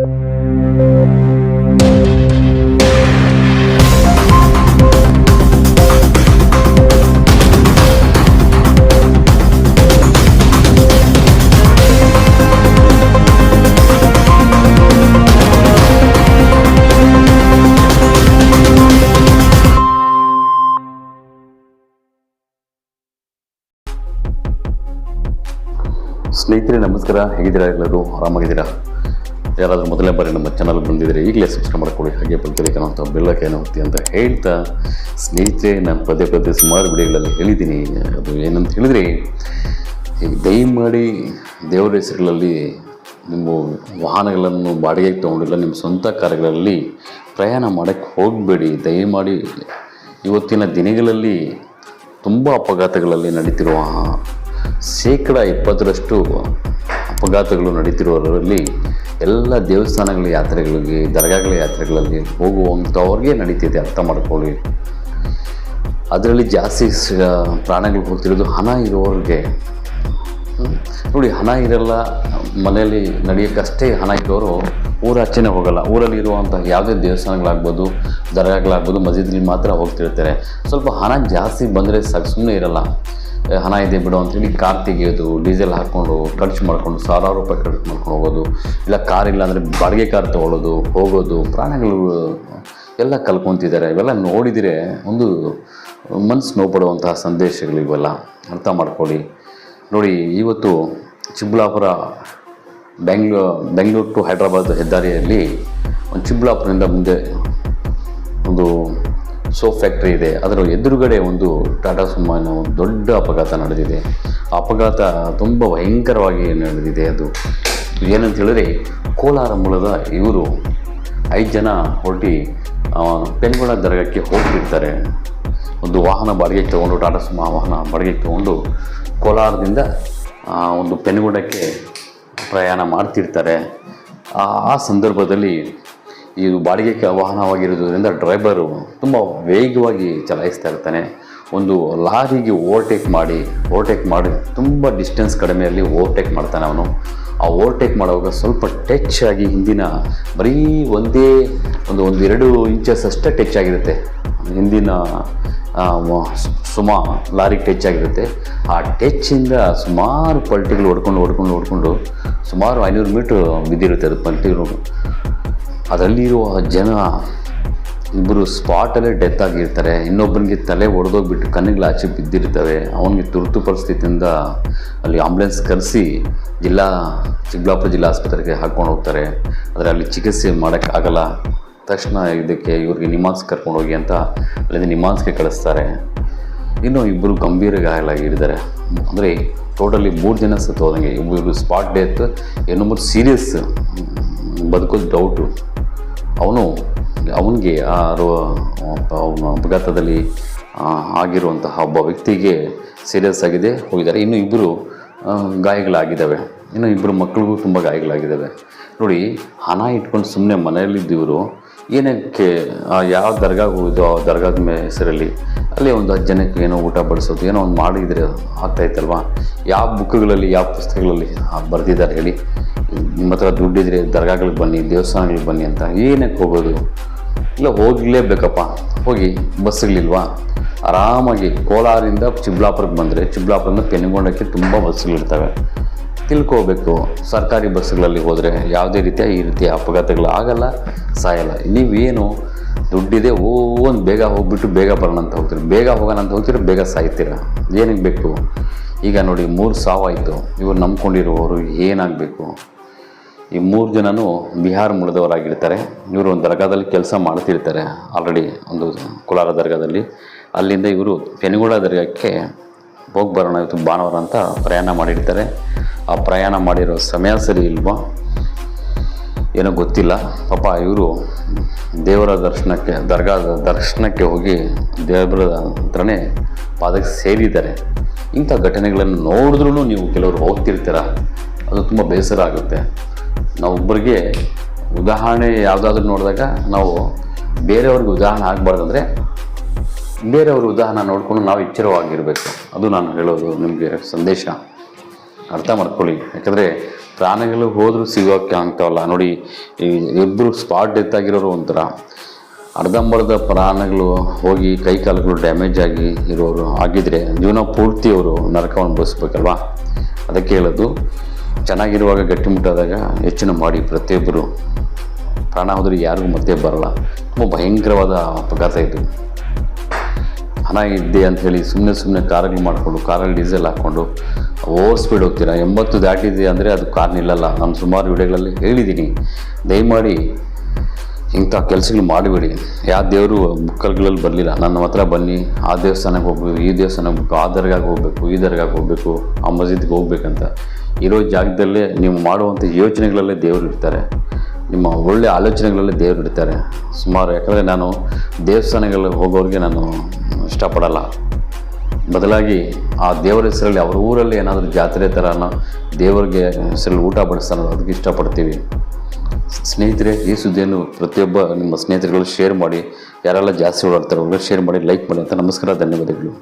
ಸ್ನೇಹಿತರೆ ನಮಸ್ಕಾರ, ಹೇಗಿದ್ದೀರಾ? ಎಲ್ಲರೂ ಆರಾಮಾಗಿದ್ದೀರಾ? ಯಾರಾದರೂ ಮೊದಲನೇ ಬಾರಿ ನಮ್ಮ ಚಾನಲ್ ಬಂದಿದ್ದರೆ ಈಗಲೇ ಸಬ್ಸ್ಕ್ರೈಬ್ ಮಾಡ್ಕೊಳ್ಳಿ, ಹಾಗೆ ಅಂತ ಬೆಲ್ಲಕ್ಕೇನೋ ಹೊತ್ತಿ ಅಂತ ಹೇಳ್ತಾ, ಸ್ನೇಹಿತರೆ ನಾನು ಪದೇ ಸುಮಾರು ವಿಡಿಯೋಗಳಲ್ಲಿ ಹೇಳಿದ್ದೀನಿ. ಅದು ಏನಂತ ಹೇಳಿದರೆ, ಈಗ ದಯಮಾಡಿ ದೇವರ ಹೆಸರುಗಳಲ್ಲಿ ನಿಮ್ಮ ವಾಹನಗಳನ್ನು ಬಾಡಿಗೆಗೆ ತೊಗೊಂಡಿಲ್ಲ, ನಿಮ್ಮ ಸ್ವಂತ ಕಾರ್ಯಗಳಲ್ಲಿ ಪ್ರಯಾಣ ಮಾಡೋಕ್ಕೆ ಹೋಗಬೇಡಿ. ದಯಮಾಡಿ ಇವತ್ತಿನ ದಿನಗಳಲ್ಲಿ ತುಂಬ ಅಪಘಾತಗಳಲ್ಲಿ ನಡೀತಿರುವ 20% ಅಪಘಾತಗಳು ನಡೀತಿರೋದರಲ್ಲಿ ಎಲ್ಲ ದೇವಸ್ಥಾನಗಳ ಯಾತ್ರೆಗಳಿಗೆ, ದರ್ಗಾಗಳ ಯಾತ್ರೆಗಳಲ್ಲಿ ಹೋಗುವಂಥವ್ರಿಗೆ ನಡೀತಿದೆ, ಅರ್ಥ ಮಾಡ್ಕೊಳ್ಳಿ. ಅದರಲ್ಲಿ ಜಾಸ್ತಿ ಪ್ರಾಣಗಳು ಹೋಗ್ತಿರೋದು ಹಣ ಇರೋರಿಗೆ. ನೋಡಿ, ಹಣ ಇರಲ್ಲ, ಮನೆಯಲ್ಲಿ ನಡೆಯೋಕ್ಕಷ್ಟೇ ಹಣ ಇರೋರು ಊರಾಚೆನೇ ಹೋಗಲ್ಲ. ಊರಲ್ಲಿ ಇರುವಂಥ ಯಾವುದೇ ದೇವಸ್ಥಾನಗಳಾಗ್ಬೋದು, ದರ್ಗಾಗಳಾಗ್ಬೋದು, ಮಸೀದಿಲಿ ಮಾತ್ರ ಹೋಗ್ತಿರ್ತಾರೆ. ಸ್ವಲ್ಪ ಹಣ ಜಾಸ್ತಿ ಬಂದರೆ ಸಾಕು, ಸುಮ್ಮನೆ ಇರಲ್ಲ. ಹಣ ಇದೆ ಬಿಡು ಅಂಥೇಳಿ ಕಾರ್ ತೆಗೆಯೋದು, ಡೀಸೆಲ್ ಹಾಕ್ಕೊಂಡು ಖರ್ಚು ಮಾಡ್ಕೊಂಡು 1000 ರೂಪಾಯಿ ಖರ್ಚು ಮಾಡ್ಕೊಂಡು ಹೋಗೋದು, ಇಲ್ಲ ಕಾರ್ ಇಲ್ಲ ಅಂದರೆ ಬಾಡಿಗೆ ಕಾರ್ ತೊಗೊಳ್ಳೋದು, ಹೋಗೋದು, ಪ್ರಾಣಗಳು ಎಲ್ಲ ಕಲ್ಕೊತಿದ್ದಾರೆ. ಇವೆಲ್ಲ ನೋಡಿದರೆ ಒಂದು ಮನಸ್ಸು ನೋವುಪಡುವಂತಹ ಸಂದೇಶಗಳು ಇವೆಲ್ಲ, ಅರ್ಥ ಮಾಡ್ಕೊಳ್ಳಿ. ನೋಡಿ, ಇವತ್ತು ಚಿಕ್ಕಬಳ್ಳಾಪುರ ಬೆಂಗಳೂರು ಟು ಹೈದ್ರಾಬಾದ್ ಹೆದ್ದಾರಿಯಲ್ಲಿ ಒಂದು ಚಿಕ್ಕಬಳ್ಳಾಪುರದಿಂದ ಮುಂದೆ ಒಂದು ಸೋಪ್ ಫ್ಯಾಕ್ಟ್ರಿ ಇದೆ. ಅದರ ಎದುರುಗಡೆ ಒಂದು ಟಾಟಾ ಸುಮೋನ ಒಂದು ದೊಡ್ಡ ಅಪಘಾತ ನಡೆದಿದೆ. ಆ ಅಪಘಾತ ತುಂಬ ಭಯಂಕರವಾಗಿ ನಡೆದಿದೆ. ಅದು ಏನಂತ ಹೇಳಿದ್ರೆ, ಕೋಲಾರ ಮೂಲದ ಇವರು 5 ಜನ ಹೊರಟಿ ಪೆನ್ಗೊಳ ದರ್ಗಕ್ಕೆ ಹೋಗ್ತಿರ್ತಾರೆ. ಒಂದು ವಾಹನ ಬಾಡಿಗೆಗೆ ತೊಗೊಂಡು, ಟಾಟಾ ಸುಮೋ ವಾಹನ ಬಾಡಿಗೆಗೆ ತೊಗೊಂಡು ಕೋಲಾರದಿಂದ ಒಂದು ಪೆನ್ಗೊಳಕ್ಕೆ ಪ್ರಯಾಣ ಮಾಡ್ತಿರ್ತಾರೆ. ಆ ಸಂದರ್ಭದಲ್ಲಿ ಇದು ಬಾಡಿಗೆ ವಾಹನವಾಗಿರೋದ್ರಿಂದ ಡ್ರೈವರು ತುಂಬ ವೇಗವಾಗಿ ಚಲಾಯಿಸ್ತಾ ಇರ್ತಾನೆ. ಒಂದು ಲಾರಿಗೆ ಓವರ್ಟೇಕ್ ಮಾಡಿ ತುಂಬ ಡಿಸ್ಟೆನ್ಸ್ ಕಡಿಮೆಯಲ್ಲಿ ಓವರ್ಟೇಕ್ ಮಾಡ್ತಾನೆ ಅವನು. ಆ ಓವರ್ಟೇಕ್ ಮಾಡುವಾಗ ಸ್ವಲ್ಪ ಟಚ್ ಆಗಿ ಹಿಂದಿನ ಬರೀ ಒಂದೇ ಒಂದು 2 ಇಂಚಸ್ ಅಷ್ಟೇ ಟಚ್ ಆಗಿರುತ್ತೆ. ಹಿಂದಿನ ಲಾರಿಗೆ ಟಚ್ ಆಗಿರುತ್ತೆ. ಆ ಟಚ್ಚಿಂದ ಸುಮಾರು ಪಲ್ಟಿಗಳು ಹೊಡ್ಕೊಂಡು ಸುಮಾರು 500 ಮೀಟ್ರ್ ಬಿದ್ದಿರುತ್ತೆ ಅದು ಪಲ್ಟಿಗಳು. ಅದರಲ್ಲಿರುವ ಜನ ಇಬ್ಬರು ಸ್ಪಾಟಲ್ಲೇ ಡೆತ್ ಆಗಿರ್ತಾರೆ. ಇನ್ನೊಬ್ಬನಿಗೆ ತಲೆ ಒಡೆದೋಗ್ಬಿಟ್ಟು ಕಣ್ಣಿಗೆ ಆಚೆ ಬಿದ್ದಿರ್ತವೆ. ಅವನಿಗೆ ತುರ್ತು ಪರಿಸ್ಥಿತಿಯಿಂದ ಅಲ್ಲಿ ಆಂಬುಲೆನ್ಸ್ ಕರೆಸಿ ಚಿಕ್ಕಬಳ್ಳಾಪುರ ಜಿಲ್ಲಾ ಆಸ್ಪತ್ರೆಗೆ ಹಾಕ್ಕೊಂಡು ಹೋಗ್ತಾರೆ. ಆದರೆ ಅಲ್ಲಿ ಚಿಕಿತ್ಸೆ ಮಾಡೋಕ್ಕಾಗಲ್ಲ. ತಕ್ಷಣ ಇದಕ್ಕೆ ಇವ್ರಿಗೆ ನಿಮಾನ್ಸ್ ಕರ್ಕೊಂಡು ಹೋಗಿ ಅಂತ ಅಲ್ಲಿಂದ ನಿಮಾನ್ಸ್ಗೆ ಕಳಿಸ್ತಾರೆ. ಇನ್ನೂ ಇಬ್ಬರು ಗಂಭೀರ ಗಾಯಗಳಾಗಿದ್ದಾರೆ. ಅಂದರೆ ಟೋಟಲಿ 3 ಜನ ಸತ್ತು ಹೋದಂಗೆ. ಇಬ್ಬರು ಸ್ಪಾಟ್ ಡೆತ್, ಇನ್ನೊಬ್ಬರು ಸೀರಿಯಸ್, ಬದುಕೋದು ಡೌಟು. ಅವನಿಗೆ ಅವನ ಅಪಘಾತದಲ್ಲಿ ಆಗಿರುವಂತಹ ಒಬ್ಬ ವ್ಯಕ್ತಿಗೆ ಸೀರಿಯಸ್ ಆಗಿದೆ, ಹೋಗಿದ್ದಾರೆ. ಇನ್ನೂ 2 ಗಾಯಗಳಾಗಿದ್ದಾವೆ. ಇನ್ನೂ 2 ಮಕ್ಕಳಿಗೂ ತುಂಬ ಗಾಯಗಳಾಗಿದ್ದಾವೆ. ನೋಡಿ, ಹಣ ಇಟ್ಕೊಂಡು ಸುಮ್ಮನೆ ಮನೆಯಲ್ಲಿದ್ದವರು ಏನಕ್ಕೆ ಯಾವ ದರ್ಗಾಗೆ ಹೋಗಿದ್ದು, ಆ ದರ್ಗಾದ ಹೆಸರಲ್ಲಿ ಅಲ್ಲಿ ಒಂದು 10 ಜನಕ್ಕೆ ಏನೋ ಊಟ ಬಡಿಸೋದು, ಏನೋ ಒಂದು ಮಾಡಿದರೆ ಆಗ್ತಾಯಿತ್ತಲ್ವ? ಯಾವ ಬುಕ್ಗಳಲ್ಲಿ, ಯಾವ ಪುಸ್ತಕಗಳಲ್ಲಿ ಬರೆದಿದ್ದಾರೆ ಹೇಳಿ? ನಿಮ್ಮ ಹತ್ರ ದುಡ್ಡಿದ್ರೆ ದರ್ಗಾಗಳಿಗೆ ಬನ್ನಿ, ದೇವಸ್ಥಾನಗಳಿಗೆ ಬನ್ನಿ ಅಂತ. ಏನಕ್ಕೆ ಹೋಗೋದು? ಇಲ್ಲ, ಹೋಗಲೇಬೇಕಪ್ಪ. ಹೋಗಿ, ಬಸ್ಸುಗಳಿಲ್ವಾ? ಆರಾಮಾಗಿ ಕೋಲಾರಿಂದ ಚಿಕ್ಕಬಳ್ಳಾಪುರಕ್ಕೆ ಬಂದರೆ ಚಿಕ್ಕಬಳ್ಳಾಪುರದಿಂದ ಪೆನ್ಗೊಂಡಕ್ಕೆ ತುಂಬ ಬಸ್ಸುಗಳಿರ್ತವೆ. ತಿಳ್ಕೋಬೇಕು. ಸರ್ಕಾರಿ ಬಸ್ಸುಗಳಲ್ಲಿ ಹೋದರೆ ಯಾವುದೇ ರೀತಿಯ ಅಪಘಾತಗಳು ಆಗಲ್ಲ, ಸಾಯಲ್ಲ. ನೀವೇನು ದುಡ್ಡಿದೆ ಒಂದು ಬೇಗ ಹೋಗ್ಬಿಟ್ಟು ಬೇಗ ಬರೋಣ ಅಂತ ಹೋಗ್ತೀರಿ, ಬೇಗ ಹೋಗೋಣ ಅಂತ ಹೋಗ್ತೀರ, ಬೇಗ ಸಾಯ್ತೀರ. ಏನಕ್ಕೆ ಬೇಕು? ಈಗ ನೋಡಿ, 3 ಸಾವಾಯಿತು. ಇವರು ನಂಬ್ಕೊಂಡಿರುವವರು ಏನಾಗಬೇಕು? ಈ 3 ಜನನೂ ಬಿಹಾರ ಮೂಲದವರಾಗಿರ್ತಾರೆ. ಇವರು ಒಂದು ದರ್ಗಾದಲ್ಲಿ ಕೆಲಸ ಮಾಡ್ತಿರ್ತಾರೆ ಆಲ್ರೆಡಿ, ಒಂದು ಕೋಲಾರ ದರ್ಗಾದಲ್ಲಿ. ಅಲ್ಲಿಂದ ಇವರು ಪೆನ್ಗೊಳ ದರ್ಗಕ್ಕೆ ಹೋಗಿ ಬರೋಣ ಇವತ್ತು ಭಾನುವಾರ ಅಂತ ಪ್ರಯಾಣ ಮಾಡಿರ್ತಾರೆ. ಆ ಪ್ರಯಾಣ ಮಾಡಿರೋ ಸಮಯ ಸರಿ ಇಲ್ವಾ ಏನೋ ಗೊತ್ತಿಲ್ಲ. ಪಾಪ ಇವರು ದೇವರ ದರ್ಗಾದ ದರ್ಶನಕ್ಕೆ ಹೋಗಿ ದೇವರ ಹತ್ರನೇ ಪಾದಕ್ಕೆ ಸೇರಿದ್ದಾರೆ. ಇಂಥ ಘಟನೆಗಳನ್ನು ನೋಡಿದ್ರೂ ನೀವು ಕೆಲವರು ಹೋಗ್ತಿರ್ತೀರ, ಅದು ತುಂಬ ಬೇಸರ ಆಗುತ್ತೆ. ನಾವೊಬ್ಬರಿಗೆ ಉದಾಹರಣೆ ಯಾವುದಾದ್ರೂ ನೋಡಿದಾಗ ನಾವು ಬೇರೆಯವ್ರಿಗೆ ಉದಾಹರಣೆ ಆಗಬಾರ್ದಂದ್ರೆ ಬೇರೆಯವ್ರ ಉದಾಹರಣೆ ನೋಡಿಕೊಂಡು ನಾವು ಎಚ್ಚರವಾಗಿರಬೇಕು. ಅದು ನಾನು ಹೇಳೋದು ನಿಮಗೆ ಸಂದೇಶ. ಅರ್ಥ ಮಾಡ್ಕೊಳ್ಳಿ. ಯಾಕಂದರೆ ಪ್ರಾಣಿಗಳು ಹೋದರೂ ಸಿಗೋಕ್ಕೆ ಆಗ್ತಾವಲ್ಲ ನೋಡಿ. ಈ ಇಬ್ಬರು ಸ್ಪಾಟ್ ಡೆತ್ ಆಗಿರೋರು ಒಂಥರ, ಅರ್ಧಂಬರ್ಧ ಪ್ರಾಣಿಗಳು ಹೋಗಿ ಕೈ ಕಾಲುಗಳು ಡ್ಯಾಮೇಜ್ ಆಗಿ ಇರೋರು ಆಗಿದ್ದರೆ ಜೀವನ ಪೂರ್ತಿ ಅವರು ನರಕವನ್ನು ಅನುಭವಿಸ್ಬೇಕಲ್ವಾ. ಅದಕ್ಕೆ ಹೇಳೋದು, ಚೆನ್ನಾಗಿರುವಾಗ ಗಟ್ಟಿಮುಟ್ಟಾದಾಗ ಯೋಚನೆ ಮಾಡಿ. ಪ್ರತಿಯೊಬ್ಬರು ಪ್ರಾಣ ಹೋದರೆ ಯಾರಿಗೂ ಮತ್ತೆ ಬರಲ್ಲ. ತುಂಬ ಭಯಂಕರವಾದ ಅಪಘಾತ ಇದು. ಹಣ ಇದ್ದೆ ಅಂಥೇಳಿ ಸುಮ್ಮನೆ ಕಾರುಗಳು ಮಾಡಿಕೊಂಡು, ಕಾರಲ್ಲಿ ಡೀಸೆಲ್ ಹಾಕ್ಕೊಂಡು ಓವರ್ ಸ್ಪೀಡ್ ಹೋಗ್ತೀರಾ. 80 ದಾಟಿದೆ ಅಂದರೆ ಅದು ಕಾರ್ ನಿಲ್ಲಲ್ಲ. ನಾನು ಸುಮಾರು ವಿಡಿಯೋಗಳಲ್ಲಿ ಹೇಳಿದ್ದೀನಿ. ದಯಮಾಡಿ ಇಂಥ ಕೆಲಸಗಳು ಮಾಡಿಬಿಡಿ. ಯಾವ ದೇವರು ಬುಕ್ಕಲ್ಗಳಲ್ಲಿ ಬರಲಿಲ್ಲ. ನನ್ನ ಹತ್ರ ಬನ್ನಿ, ಆ ದೇವಸ್ಥಾನಕ್ಕೆ ಹೋಗ್ಬೇಕು, ಈ ದೇವಸ್ಥಾನಕ್ಕೆ ಹೋಗ್ಬೇಕು, ಆ ದರ್ಗಾಗೆ ಹೋಗಬೇಕು, ಈ ದರ್ಗಾಗೆ ಹೋಗಬೇಕು, ಆ ಮಸ್ಜಿದ್ಗೆ ಹೋಗ್ಬೇಕಂತ ಇರೋ ಜಾಗದಲ್ಲೇ ನೀವು ಮಾಡುವಂಥ ಯೋಚನೆಗಳಲ್ಲೇ ದೇವರು ಇರ್ತಾರೆ. ನಿಮ್ಮ ಒಳ್ಳೆಯ ಆಲೋಚನೆಗಳಲ್ಲೇ ದೇವರು ಇರ್ತಾರೆ ಸುಮಾರು. ಯಾಕಂದರೆ ನಾನು ದೇವಸ್ಥಾನಗಳಿಗೆ ಹೋಗೋರಿಗೆ ನಾನು ಇಷ್ಟಪಡಲ್ಲ. ಬದಲಾಗಿ ಆ ದೇವರ ಹೆಸರಲ್ಲಿ ಅವ್ರ ಊರಲ್ಲಿ ಏನಾದರೂ ಜಾತ್ರೆ ಥರನೋ ದೇವರಿಗೆ ಹೆಸರಲ್ಲಿ ಊಟ ಬಡಿಸ್ತಾನೋ ಅದಕ್ಕೆ ಇಷ್ಟಪಡ್ತೀವಿ. ಸ್ನೇಹಿತರೆ, ಈ ಸುದ್ದಿಯನ್ನು ಪ್ರತಿಯೊಬ್ಬ ನಿಮ್ಮ ಸ್ನೇಹಿತರುಗಳು ಶೇರ್ ಮಾಡಿ. ಯಾರೆಲ್ಲ ಜಾಸ್ತಿ ಓಡಾಡ್ತಾರೆ ಅವ್ರಿಗೆ ಶೇರ್ ಮಾಡಿ, ಲೈಕ್ ಮಾಡಿ ಅಂತ. ನಮಸ್ಕಾರ, ಧನ್ಯವಾದಗಳು.